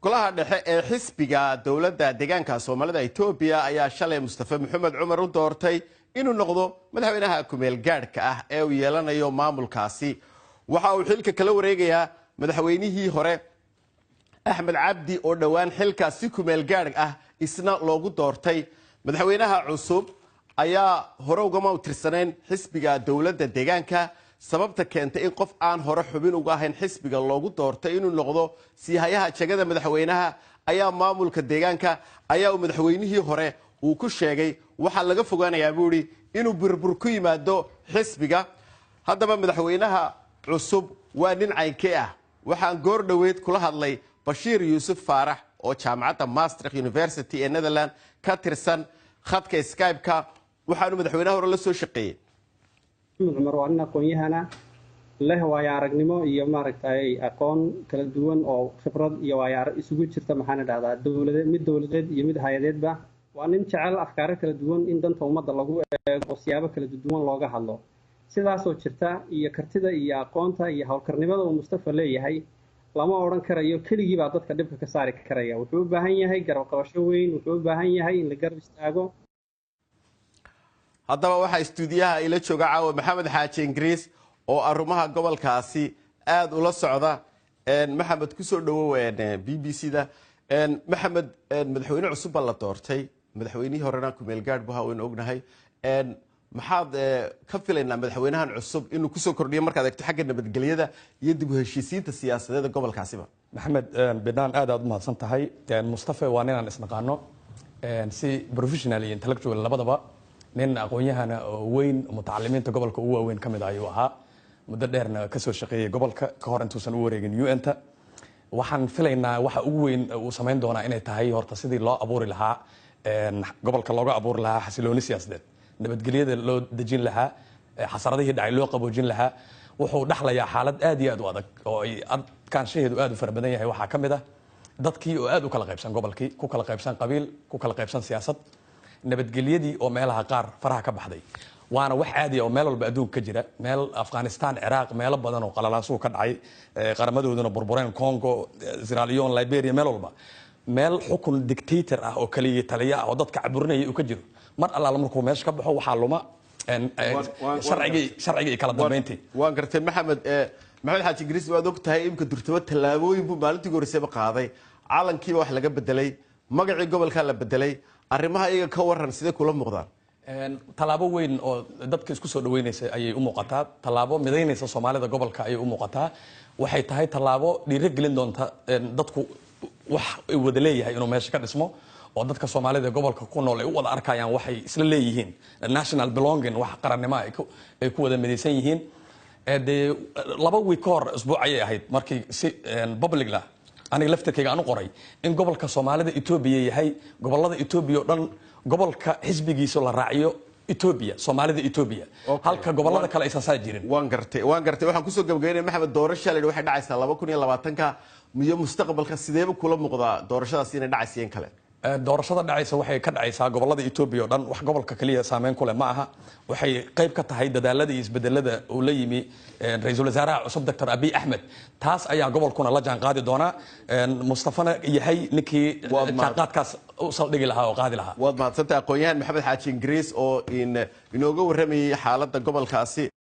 golaha dhexe ee xisbiga dowladda deegaanka Soomaalida Itoobiya ayaa shalay Mustafa Maxamed Cumar u doortay inuu noqdo madaxweynaha kumeel gaadhka ah ee uu yeelanayo maamulkaasi. waxa uu xilka kala wareegayaa madaxweynihii hore Axmed Cabdi oo dhawaan xilkaasi kumeel gaadh ah isna loogu doortay. madaxweynaha cusub ayaa hore uga tirsaneen xisbiga dowladda deegaanka. sababta keentay in qof aan hore xubin uga ahayn xisbiga loogu doortay inuu noqdo siihayaha jagada madaxweynaha ayaa maamulka deegaanka ayaa madaxweynihii hore uu ku sheegay waxa laga fogaanayaa buuri inuu burbur ku yimaado xisbiga. haddaba madaxweynaha cusub waa nin caynkee ah. waxaan goor dhaweed kula hadlay Bashiir Yuusuf Faarax oo jaamacadda Maastricht University ee Netherlands ka tirsan khadka Skype-ka waxaanu madaxweynaha hore la soo shaqeeyay. Cumar waa nin aqoon-yahana leh waayo aragnimo iyo maaragtay aqoon kala duwan oo khibrad iyo waayo isugu jirta maxaan dhahdaa dawladeed iyo mid hayadeedba. waa nin jecel afkaar kala duwan in danta ummadda lagu eego siyaabo kala duwan looga hadlo. sidaas oo jirta iyo kartida iyo aqoonta iyo hawlkarnimada uu Mustafa leeyahay lama oran karayo keligii baa dadka dhibka ka saari karaya. wuxuu u baahan yahay garab qabasho weyn, wuxuu u baahan yahay in la garab istaago. haddaba waxaa istuudiyaha ila jooga caawa Maxamed Xaaji Ingiriis oo arrimaha gobolkaasi aad ula socda. maxamed ku soo dhawow BBC-da. maxamed madaxweyne cusub la doortay, madaxweynihii horena kumeel gaadh buu haweyn ognahay. maxaad ka filaynaa madaxweynahan cusub inuu ku soo kordhiyo markaad eegto xagga nabadgelyada iyo dib u heshiisiinta siyaasadeed gobolkaasiba? maxamed bidaan aad u mahadsan tahay. Mustafa waa nin aan isnaqaano si professional iyo intellectual labadaba. nin aqoon-yahana oo weyn mutacalimiinta gobolka ugu waaweyn kamid ayuu ahaa. muddo dheerna ka soo shaqeeyay gobolka ka hor intuusan u wareegin UN-ta. waxaan filaynaa waxa ugu weyn uu sameyn doonaa inay tahay horta sidii loo abuuri lahaa gobolka looga abuuri lahaa xasilooni siyaasadeed, nabadgelyada loo dejin lahaa, xasaradihii dhacay loo qaboojin lahaa. wuxuu dhaxlayaa xaalad aad iyo aad u adag oo ay adkaanshaheedu aad u fara badan yahay. waxaa kamid ah dadkii oo aad u kala qaybsan gobolkii, ku kala qaybsan qabiil, ku kala qaybsan siyaasad, nabadgelyadii oo meelaha qaar faraha ka baxday. waana wax caadi ah oo meel walba adduunka ka jira. meel Afghanistan, Iraq, meelo badan oo qalalaasuhu ka dhacay, qaramadooduna burbureen, Congo, Sierra Leone, Liberia, meel walba. meel xukun dictator ah oo kaliya taliya ah oo dadka caburinaya uu ka jiro. mar allaala markuu meesha ka baxo waxaa luma sharciga kala dambeyntii. waan gartay maxamed Xaaji Ingiriis waad ogtahay imka durtaba tallaabooyin buu maalintii horeysay qaaday. calankiiba wax laga bedelay, magacii gobolka la bedelay. arrimaha iyaga ka waran sidee kula muuqdaan? tallaabo weyn oo dadka isku soo dhaweynaysa ayay u muuqataa. tallaabo midaynaysa Soomaalida gobolka ayay u muuqataa. waxay tahay tallaabo dhiirigelin doonta dadku wax ay wada leeyahay inuu meesha ka dhismo oo dadka Soomaalida gobolka ku nool ay u wada arkayaan waxay isla leeyihiin national belonging, wax qarannimo ay ku wada midaysan yihiin. laba week hor usbuuc ayay ahayd markii si public la aniga laftirkayga aan u qoray in gobolka Soomaalida Itoobiya yahay gobolada Itoobiya oo dhan gobolka xisbigiisa la raaciyo Itoobiya, Soomaalida Itoobiya. halka gobolada kale aysan saa jirin. waan gartay waxaan ku soo gabagabeynay maxamed doorasho leeyahay waxay dhacaysaa 2020ka miyo mustaqbalka sideeba kula muuqdaa doorashadaas inay dhacayseen kale? doorashada dhacaysa waxay ka dhacaysaa gobolada Itoobiya oo dhan, wax gobolka kaliya saameyn ku leh ma aha. waxay qayb ka tahay dadaalada iyo isbedelada uu la yimi ra'iisul wasaaraha cusub Dr. Abiy Ahmed. taas ayaa gobolkuna la jaan qaadi doona. Mustafana yahay ninkii jaanqaadkaas u saldhigi lahaa oo qaadi lahaa. waad mahadsantahay aqoon-yahan Maxamed Xaaji Ingiriis oo inooga waramayay xaaladda gobolkaasi.